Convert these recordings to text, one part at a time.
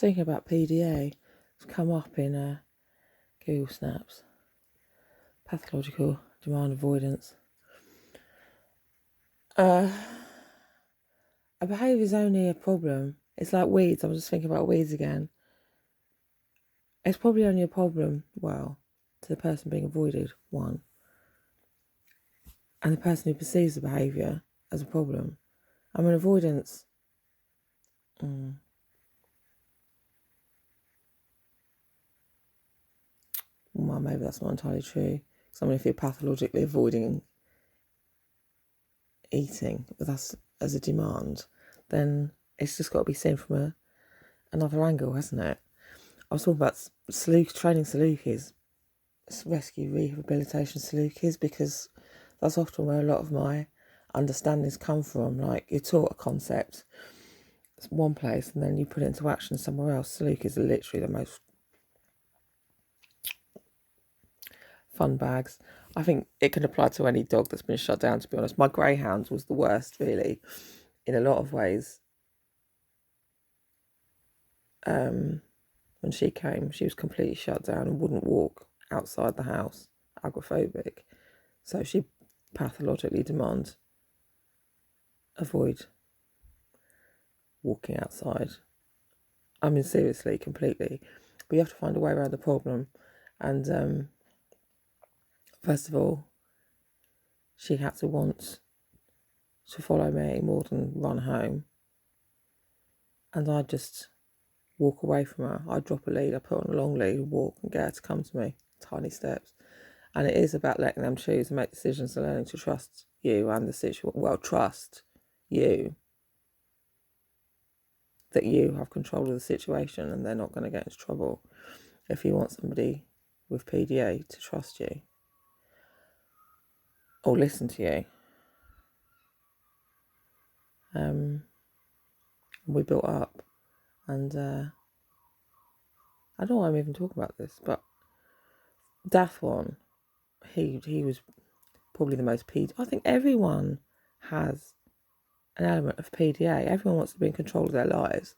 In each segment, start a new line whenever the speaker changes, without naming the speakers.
thinking about PDA. It's come up in Google Snaps. Pathological demand avoidance. A behaviour is only a problem. It's like weeds. I'm just thinking about weeds again. It's probably only a problem, well, to the person being avoided, one. And the person who perceives the behaviour as a problem. I mean, avoidance... Well, maybe that's not entirely true. Because I mean, if you're pathologically avoiding eating with us as a demand, then it's just got to be seen from another angle, hasn't it? I was talking about training salukis, rescue rehabilitation salukis, because that's often where a lot of my understandings come from. Like, you're taught a concept one place and then you put it into action somewhere else. Salukis are literally the most fun bags. I think it can apply to any dog that's been shut down, to be honest. My greyhound was the worst, really, in a lot of ways. When she came, she was completely shut down and wouldn't walk outside the house, agoraphobic. So she pathologically avoid walking outside. I mean, seriously, completely. But you have to find a way around the problem. And first of all, she had to want to follow me more than run home. And I'd just walk away from her. I'd drop a lead, I'd put on a long lead, walk and get her to come to me. Tiny steps. And it is about letting them choose and make decisions and learning to trust you and the situation. Well, trust you. That you have control of the situation and they're not going to get into trouble. If you want somebody with PDA to trust you or listen to you. We built up, and I don't know why I'm even talking about this, but Dathwan, he was probably the most PDA. I think everyone has an element of PDA. Everyone wants to be in control of their lives.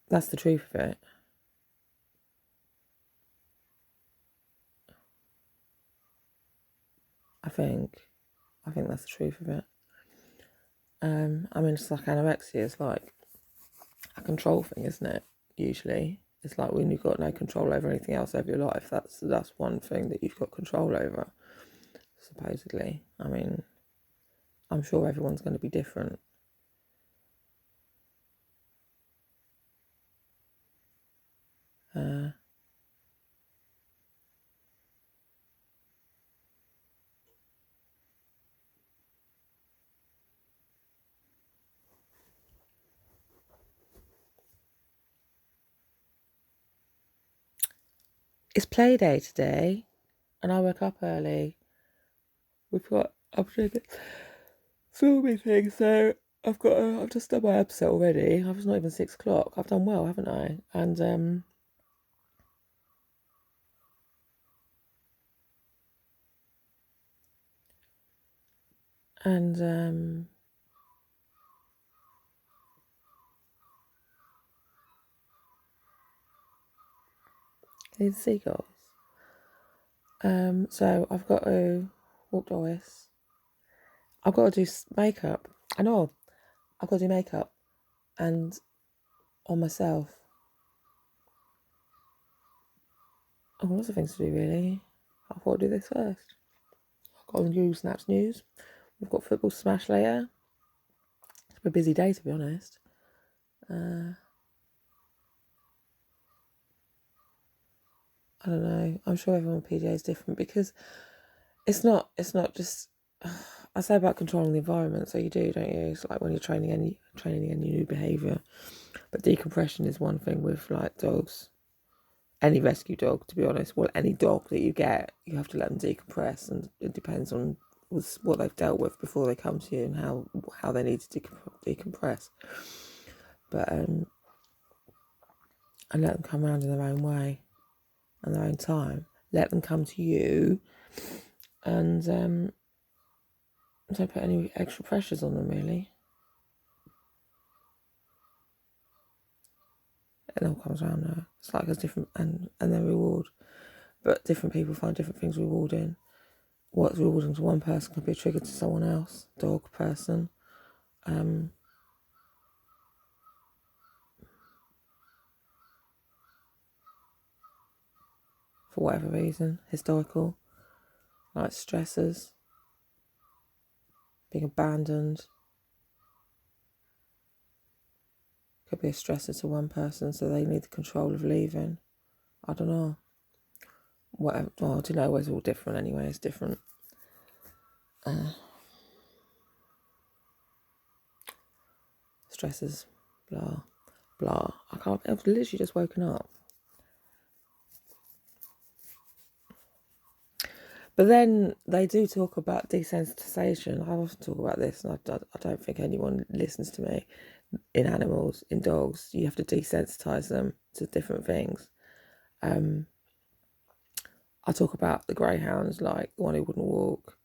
That's the truth of it. I think that's the truth of it. I mean, it's like anorexia. It's like a control thing, isn't it? Usually, it's like when you've got no control over anything else over your life. That's one thing that you've got control over. Supposedly, I mean, I'm sure everyone's going to be different. It's play day today, and I woke up early. I'm doing a filming thing, so I've just done my episode already. It's not even 6 o'clock. I've done well, haven't I? And need the seagulls. So I've got to walk Doris. I've got to do makeup. I know. I've got to do makeup and on myself. Oh, lots of things to do, really. I thought I'd do this first. I've got Google Snaps news. We've got football smash later. It's been a busy day, to be honest. I don't know. I'm sure everyone with PDA is different because it's not just. I say about controlling the environment, so you do, don't you? It's like when you're training any new behaviour. But decompression is one thing with like dogs. Any rescue dog, to be honest. Well, any dog that you get, you have to let them decompress, and it depends on what they've dealt with before they come to you and how they need to decompress. But and let them come around in their own way and their own time. Let them come to you, and don't put any extra pressures on them, really. It all comes around now. It's like there's different, and then reward. But different people find different things rewarding. What's rewarding to one person could be a trigger to someone else, dog, person. For whatever reason, historical, like stressors, being abandoned. Could be a stressor to one person, so they need the control of leaving. I don't know. Whatever. Well, do you know, it's all different anyway. It's different. Stresses, blah, blah. I've literally just woken up. But then they do talk about desensitization. I often talk about this, and I don't think anyone listens to me. In animals, in dogs, you have to desensitize them to different things. I talk about the greyhounds, like the one who wouldn't walk.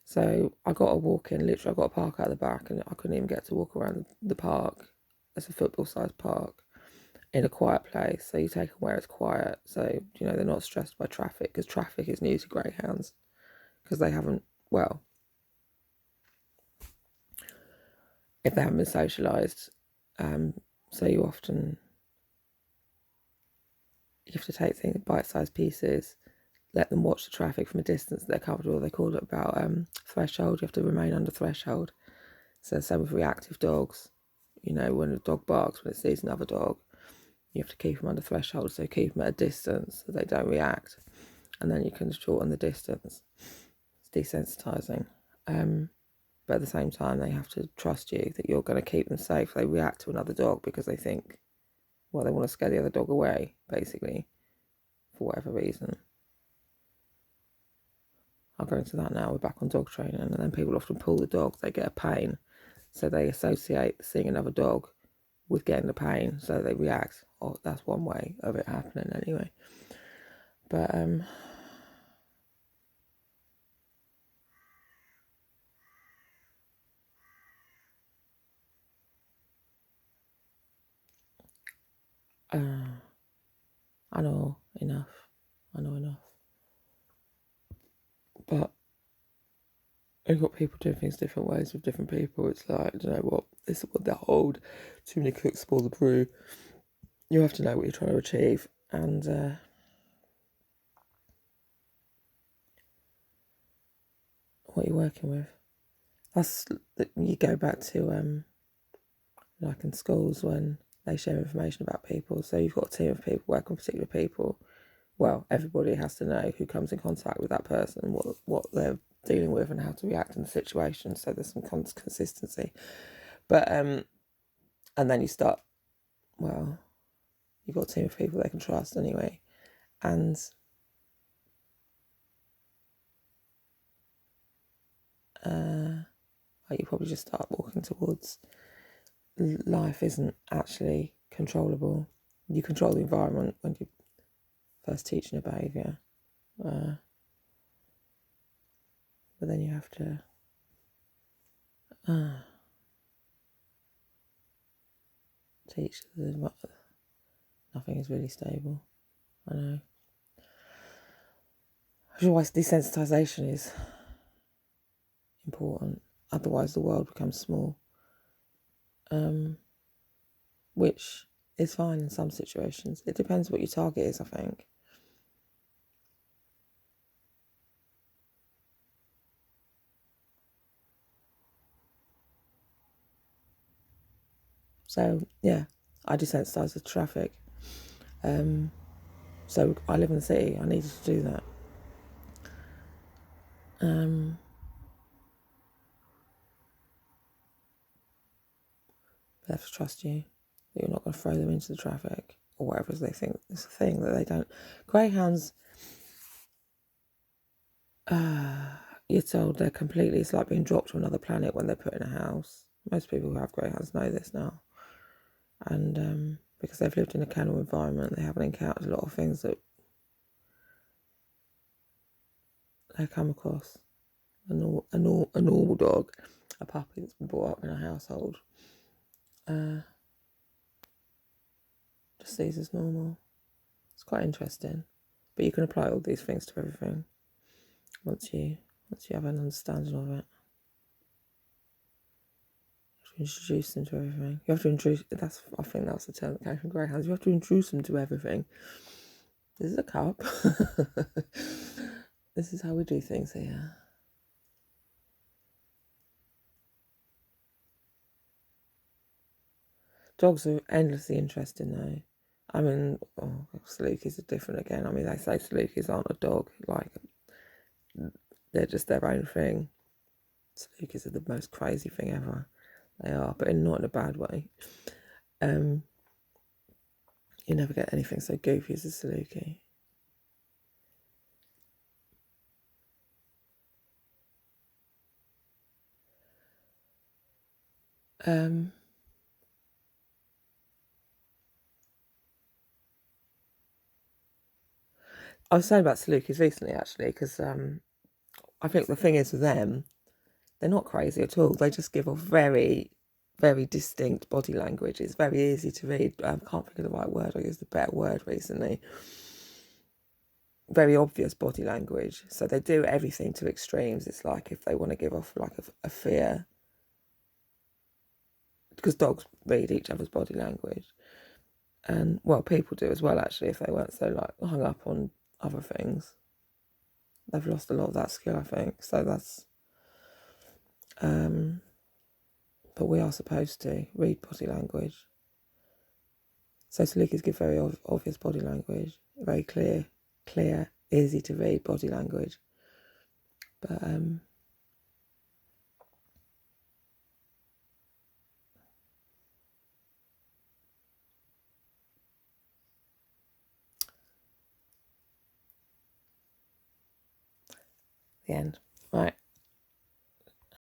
So I got a walk in, literally I got a park out the back, and I couldn't even get to walk around the park. It's a football-sized park in a quiet place. So you take them where it's quiet. So, they're not stressed by traffic, because traffic is new to greyhounds, because they haven't, well, if they haven't been socialised. So you have to take things, bite-sized pieces, let them watch the traffic from a distance that they're comfortable. They call it about threshold. You have to remain under threshold. So same with reactive dogs. When a dog barks, when it sees another dog, you have to keep them under threshold. So keep them at a distance so they don't react. And then you can shorten the distance. It's desensitising. But at the same time, they have to trust you that you're going to keep them safe. They react to another dog because they think, well, they want to scare the other dog away, basically, for whatever reason. I'll go into that now. We're back on dog training, and then people often pull the dog. They get a pain, so they associate seeing another dog with getting the pain, so they react. Oh, that's one way of it happening, anyway. But I know enough. But I've got people doing things different ways with different people. It's like, I don't know what, this is what they're old. Too many cooks spoil the brew. You have to know what you're trying to achieve. And what you're working with. You go back to, like in schools when they share information about people. So you've got a team of people working with particular people. Well, everybody has to know who comes in contact with that person, what they're dealing with and how to react in the situation. So there's some consistency. But, and then you start, well, you've got a team of people they can trust anyway. And you probably just start walking towards life isn't actually controllable. You control the environment when you're first teaching a behaviour. But then you have to teach that nothing is really stable. I know. Which is why desensitisation is important. Otherwise the world becomes small. Which is fine in some situations. It depends what your target is, I think. So, yeah, I desensitise the traffic. So I live in the city. I needed to do that. They have to trust you that you're not going to throw them into the traffic or whatever they think. It's a thing that they don't. Greyhounds, you're told they're completely, it's like being dropped to another planet when they're put in a house. Most people who have greyhounds know this now. And because they've lived in a kennel environment, they haven't encountered a lot of things that they come across. A normal dog, a puppy that's been brought up in a household, just just sees as normal. It's quite interesting. But you can apply all these things to everything once you have an understanding of it. You have to introduce them to everything. You have to introduce, I think that's the term that came from greyhounds. You have to introduce them to everything. This is a cup. This is how we do things here. Dogs are endlessly interesting though. I mean, Salukis are different again. I mean, they say Salukis aren't a dog. Like, they're just their own thing. Salukis are the most crazy thing ever. They are, but not in a bad way. You never get anything so goofy as a Saluki. I was saying about Salukis recently, actually, because I think the thing is with them, they're not crazy at all. They just give off very, very distinct body language. It's very easy to read. I can't think of the right word. I used a better word recently. Very obvious body language. So they do everything to extremes. It's like if they want to give off like a fear, because dogs read each other's body language. And, well, people do as well, actually, if they weren't so, like, hung up on other things. They've lost a lot of that skill, I think. So that's... but we are supposed to read body language. So Salukis give very obvious body language. Very clear, easy to read body language. But... the end. Right.